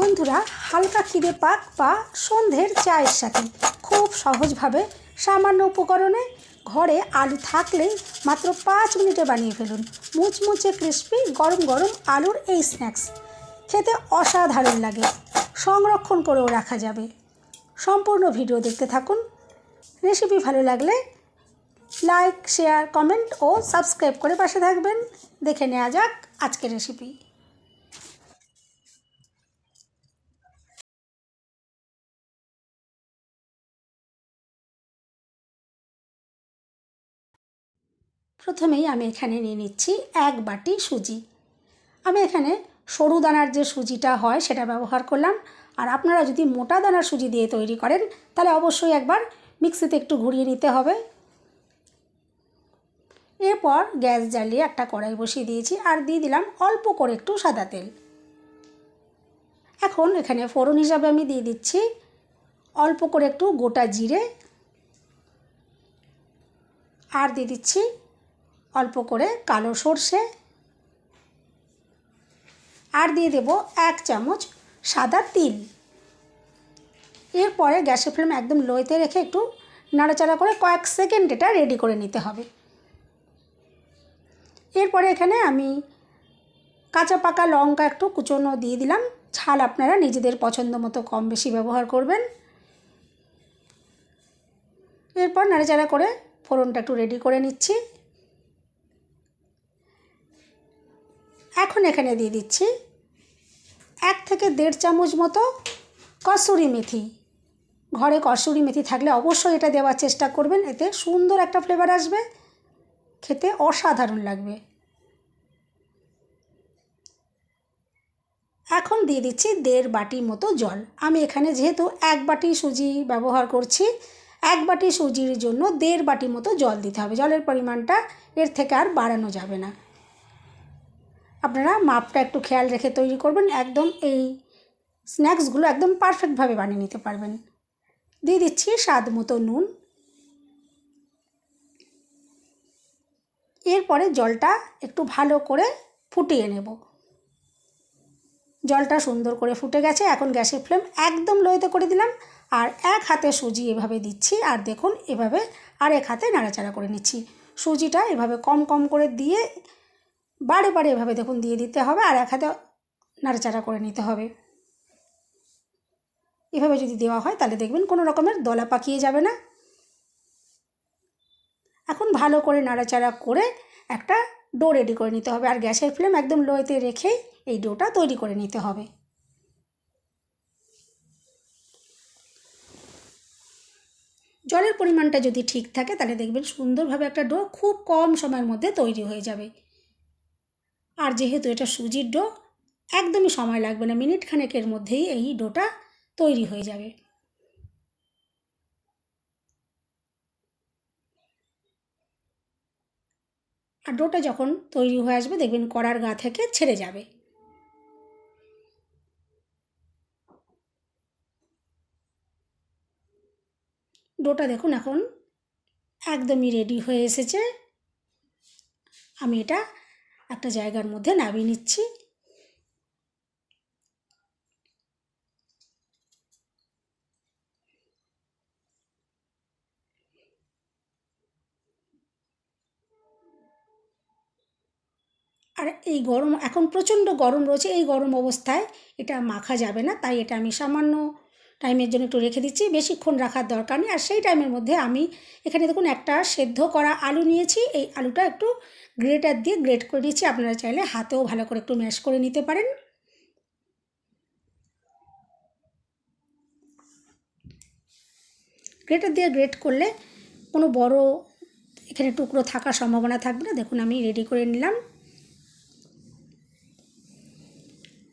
বন্ধুরা, হালকা খিদে পাক বা সন্ধ্যের চায়ের সাথে খুব সহজভাবে সামান্য উপকরণে ঘরে আলু থাকলেই মাত্র 5 মিনিটে বানিয়ে ফেলুন মুচমুচে ক্রিস্পি গরম গরম আলুর এই স্ন্যাক্স। খেতে অসাধারণ লাগে, সংরক্ষণ করেও রাখা যাবে। সম্পূর্ণ ভিডিও দেখতে থাকুন। রেসিপি ভালো লাগলে লাইক, শেয়ার, কমেন্ট ও সাবস্ক্রাইব করে পাশে থাকবেন। দেখে নেওয়া যাক আজকের রেসিপি। প্রথমেই আমি এখানে নিয়ে নিচ্ছি 1 বাটি সুজি। আমি এখানে সরু দানার যে সুজিটা হয় সেটা ব্যবহার করলাম। আর আপনারা যদি মোটা দানার সুজি দিয়ে তৈরি করেন তাহলে অবশ্যই একবার মিক্সিতে একটু ঘুরিয়ে নিতে হবে। এরপর গ্যাস জ্বালিয়ে একটা কড়াই বসিয়ে দিয়েছি আর দিয়ে দিলাম অল্প করে একটু সাদা তেল। এখন এখানে ফোড়ন হিসাবে আমি দিয়ে দিচ্ছি অল্প করে একটু গোটা জিরে, আর দিয়ে দিচ্ছি অল্প করে কালো সর্ষে, আর দিয়ে দেব 1 চামচ সাদা তিল। এরপরে গ্যাসের ফ্লেম একদম লোতে রেখে একটু নাড়াচাড়া করে কয়েক সেকেন্ড এটা রেডি করে নিতে হবে। এরপরে এখানে আমি কাঁচা পাকা লঙ্কা একটু কুচনো দিয়ে দিলাম। ঝাল আপনারা নিজেদের পছন্দ মতো কম বেশি ব্যবহার করবেন। এরপর নাড়াচাড়া করে ফোড়নটা একটু রেডি করে নিচ্ছি। এখন এখানে দিয়ে দিচ্ছি 1 থেকে 1.5 চামচ মতো কসুরি মেথি। ঘরে কসুরি মেথি থাকলে অবশ্যই এটা দেওয়ার চেষ্টা করবেন, এতে সুন্দর একটা ফ্লেভার আসবে, খেতে অসাধারণ লাগবে। এখন দিয়ে দিচ্ছি 1.5 বাটি মতো জল। আমি এখানে যেহেতু 1 বাটি সুজি ব্যবহার করছি, 1 বাটি সুজির জন্য 1.5 বাটি মতো জল দিতে হবে। জলের পরিমাণটা এর থেকে আর বাড়ানো যাবে না। আপনারা মাপটা একটু খেয়াল রেখে তৈরি করবেন, একদম এই স্ন্যাক্সগুলো একদম পারফেক্টভাবে বানিয়ে নিতে পারবেন। দিয়ে দিচ্ছি স্বাদ মতো নুন। এরপরে জলটা একটু ভালো করে ফুটিয়ে নেব। জলটা সুন্দর করে ফুটে গেছে। এখন গ্যাসের ফ্লেম একদম লোতে করে দিলাম আর 1 হাতে সুজি এভাবে দিচ্ছি, আর দেখুন এভাবে আরেক হাতে নাড়াচাড়া করে নিচ্ছি। সুজিটা এভাবে কম কম করে দিয়ে বারে বারে এভাবে দেখুন দিয়ে দিতে হবে, আর 1 হাতে নাড়াচাড়া করে নিতে হবে। এভাবে যদি দেওয়া হয় তাহলে দেখবেন কোনো রকমের দলা পাকিয়ে যাবে না। এখন ভালো করে নাড়াচাড়া করে একটা ডো রেডি করে নিতে হবে, আর গ্যাসের ফ্লেম একদম লোতে রেখেই এই ডোটা তৈরি করে নিতে হবে। জলের পরিমাণটা যদি ঠিক থাকে তাহলে দেখবেন সুন্দরভাবে একটা ডো খুব কম সময়ের মধ্যে তৈরি হয়ে যাবে। আর যেহেতু এটা সুজির ডো, একদমই সময় লাগবে না, মিনিট খানেকের মধ্যেই এই ডোটা তৈরি হয়ে যাবে। আর ডোটা যখন তৈরি হয়ে আসবে দেখবেন কড়ার গা থেকে ছেড়ে যাবে। ডোটা দেখুন এখন একদমই রেডি হয়ে এসেছে। আমি এটা একটা জায়গার মধ্যে নামিয়ে নিচ্ছি। আর এই গরম, এখন প্রচণ্ড গরম রয়েছে, এই গরম অবস্থায় এটা মাখা যাবে না, তাই এটা আমি সামান্য টাইমের জন্য একটু রেখে দিচ্ছি। বেশিক্ষণ রাখার দরকার নেই। আর সেই টাইমের মধ্যে আমি এখানে দেখুন একটা সেদ্ধ করা আলু নিয়েছি। এই আলুটা একটু গ্রেটার দিয়ে গ্রেট করে নিচ্ছি। আপনারা চাইলে হাতেও ভালো করে একটু ম্যাশ করে নিতে পারেন। গ্রেটার দিয়ে গ্রেট করলে কোনো বড় এখানে টুকরো থাকার সম্ভাবনা থাকবে না। দেখুন আমি রেডি করে নিলাম।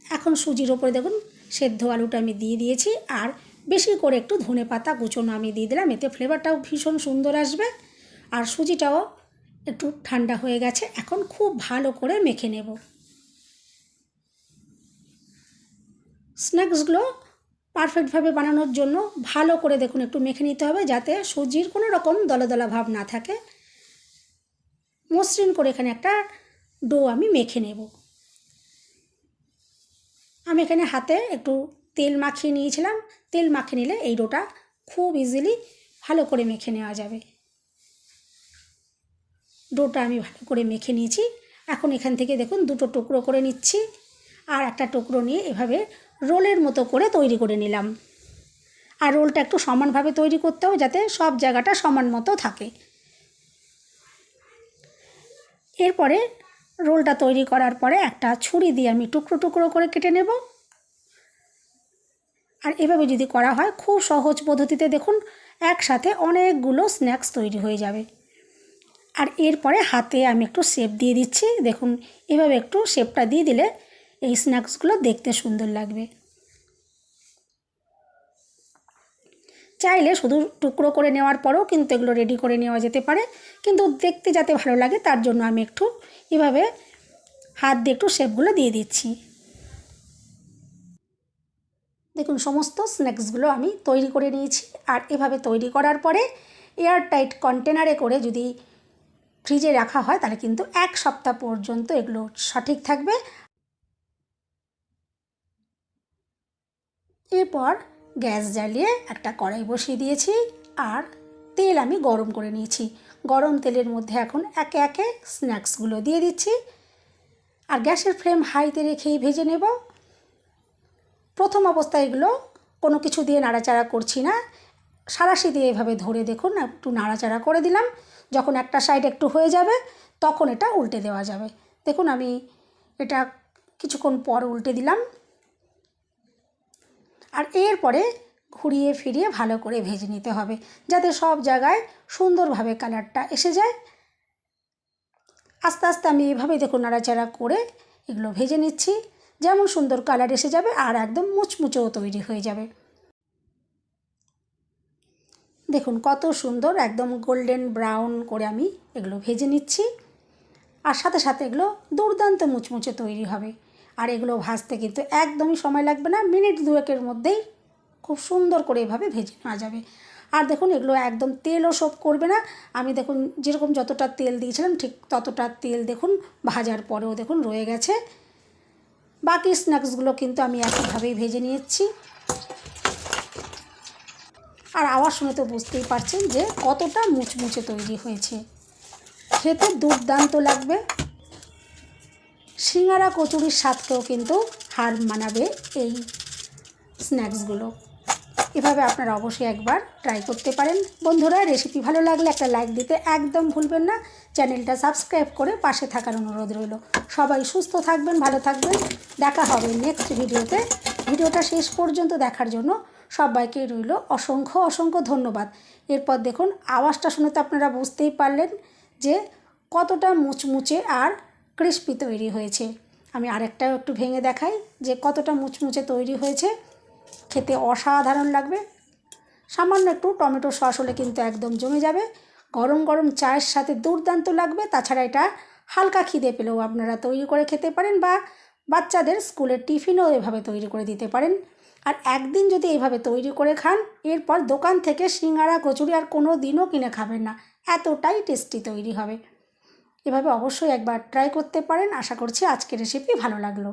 এখন সুজির ওপরে দেখুন সেদ্ধ আলুটা আমি দিয়ে দিয়েছি, আর বেশি করে একটু ধনেপাতা কুচনো আমি দিয়ে দিলাম, এতে ফ্লেভারটাও ভীষণ সুন্দর আসবে। আর সুজিটাও একটু ঠান্ডা হয়ে গেছে, এখন খুব ভালো করে মেখে নেব। স্ন্যাক্সগুলো পারফেক্টভাবে বানানোর জন্য ভালো করে দেখুন একটু মেখে নিতে হবে, যাতে সুজির কোনো রকম দলা দলা ভাব না থাকে। মসৃণ করে এখানে একটা ডো আমি মেখে নেব। আমি এখানে হাতে একটু তেল মাখিয়ে নিয়েছিলাম। তেল মাখিয়ে নিলে এই ডোটা খুব ইজিলি ভালো করে মেখে নেওয়া যাবে। ডোটা আমি ভালো করে মেখে নিয়েছি। এখন এখান থেকে দেখুন দুটো টুকরো করে নিচ্ছি, আর একটা টুকরো নিয়ে এভাবে রোলের মতো করে তৈরি করে নিলাম। আর রোলটা একটু সমানভাবে তৈরি করতে হবে, যাতে সব জায়গাটা সমান মতো থাকে। এরপরে রোলটা তৈরি করার পরে একটা ছুরি দিয়ে আমি টুকরো টুকরো করে কেটে নেব। আর এভাবে যদি করা হয় খুব সহজ পদ্ধতিতে দেখুন একসাথে অনেকগুলো স্ন্যাক্স তৈরি হয়ে যাবে। আর এরপরে হাতে আমি একটু শেপ দিয়ে দিচ্ছি। দেখুন এভাবে একটু শেপটা দিয়ে দিলে এই স্ন্যাক্সগুলো দেখতে সুন্দর লাগবে। চাইলে শুধু টুকরো করে নেওয়ার পরেও কিন্তু এগুলো রেডি করে নেওয়া যেতে পারে, কিন্তু দেখতে যাতে ভালো লাগে তার জন্য আমি একটু এভাবে হাত দিয়ে একটু শেপগুলো দিয়ে দিচ্ছি। দেখুন সমস্ত স্ন্যাক্সগুলো আমি তৈরি করে নিয়েছি। আর এভাবে তৈরি করার পরে এয়ারটাইট কন্টেনারে করে যদি ফ্রিজে রাখা হয় তাহলে কিন্তু 1 সপ্তাহ পর্যন্ত এগুলো সঠিক থাকবে। এরপর গ্যাস জ্বালিয়ে একটা কড়াই বসিয়ে দিয়েছি, আর তেল আমি গরম করে নিয়েছি। গরম তেলের মধ্যে এখন একে একে স্ন্যাক্সগুলো দিয়ে দিচ্ছি, আর গ্যাসের ফ্লেম হাইতে রেখেই ভেজে নেব। প্রথম অবস্থায় এগুলো কোনো কিছু দিয়ে নাড়াচাড়া করছি না, সাঁড়াশি দিয়ে এভাবে ধরে দেখুন একটু নাড়াচাড়া করে দিলাম। যখন একটা সাইড একটু হয়ে যাবে তখন এটা উল্টে দেওয়া যাবে। দেখুন আমি এটা কিছুক্ষণ পর উল্টে দিলাম, আর এরপরে ঘুরিয়ে ফিরিয়ে ভালো করে ভেজে নিতে হবে, যাতে সব জায়গায় সুন্দরভাবে কালারটা এসে যায়। আস্তে আস্তে আমি এইভাবেই দেখুন নাড়াচাড়া করে এগুলো ভেজে নিচ্ছি। যেমন সুন্দর কালার এসে যাবে আর একদম মুচমুচেও তৈরি হয়ে যাবে। দেখুন কত সুন্দর একদম গোল্ডেন ব্রাউন করে আমি এগুলো ভেজে নিচ্ছি, আর সাথে সাথে এগুলো দুর্দান্ত মুচমুচে তৈরি হবে। আর এগুলো ভাজতে কিন্তু একদমই সময় লাগবে না, মিনিট 2-এর মধ্যেই খুব সুন্দর করে এভাবে ভেজে নেওয়া যাবে। আর দেখুন এগুলো একদম তেলও শোপ করবে না। আমি দেখুন যেরকম যতটা তেল দিয়েছিলাম ঠিক ততটা তেল দেখুন ভাজার পরেও দেখুন রয়ে গেছে। বাকি স্ন্যাক্সগুলো কিন্তু আমি একইভাবেই ভেজে নিয়েছি। আর আওয়াজ শুনে তো বুঝতেই পারছেন যে কতটা মুচমুচে তৈরি হয়েছে, খেতে দুর্দান্ত লাগবে। সিঙ্গারা কচুরির স্বাদকেও কিন্তু হার মানাবে এই স্ন্যাক্সগুলো। এভাবে আপনারা অবশ্যই একবার ট্রাই করতে পারেন। বন্ধুরা রেসিপি ভালো লাগলে একটা লাইক দিতে একদম ভুলবেন না। চ্যানেলটা সাবস্ক্রাইব করে পাশে থাকার অনুরোধ রইল। সবাই সুস্থ থাকবেন, ভালো থাকবেন। দেখা হবে নেক্সট ভিডিওতে। ভিডিওটা শেষ পর্যন্ত দেখার জন্য সবাইকে রইল অসংখ্য অসংখ্য ধন্যবাদ। এরপর দেখুন আওয়াজটা শুনে তো আপনারা বুঝতেই পারলেন যে কতটা মুচমুচে আর ক্রিস্পি তৈরি হয়েছে। আমি আরেকটাও একটু ভেঙে দেখাই যে কতটা মুচমুচে তৈরি হয়েছে, খেতে অসাধারণ লাগবে। সামান্য একটু টমেটো সস হলে কিন্তু একদম জমে যাবে। গরম গরম চায়ের সাথে দুর্দান্ত লাগবে। তাছাড়া এটা হালকা খিদে পেলেও আপনারা তৈরি করে খেতে পারেন, বা বাচ্চাদের স্কুলের টিফিনও এভাবে তৈরি করে দিতে পারেন। আর একদিন যদি এইভাবে তৈরি করে খান, এরপর দোকান থেকে সিঙ্গারা কচুরি আর কোনো দিনও কিনে খাবেন না, এতটাই টেস্টি তৈরি হবে। এভাবে অবশ্যই একবার ট্রাই করতে পারেন। আশা করছি আজকের রেসিপি ভালো লাগলো।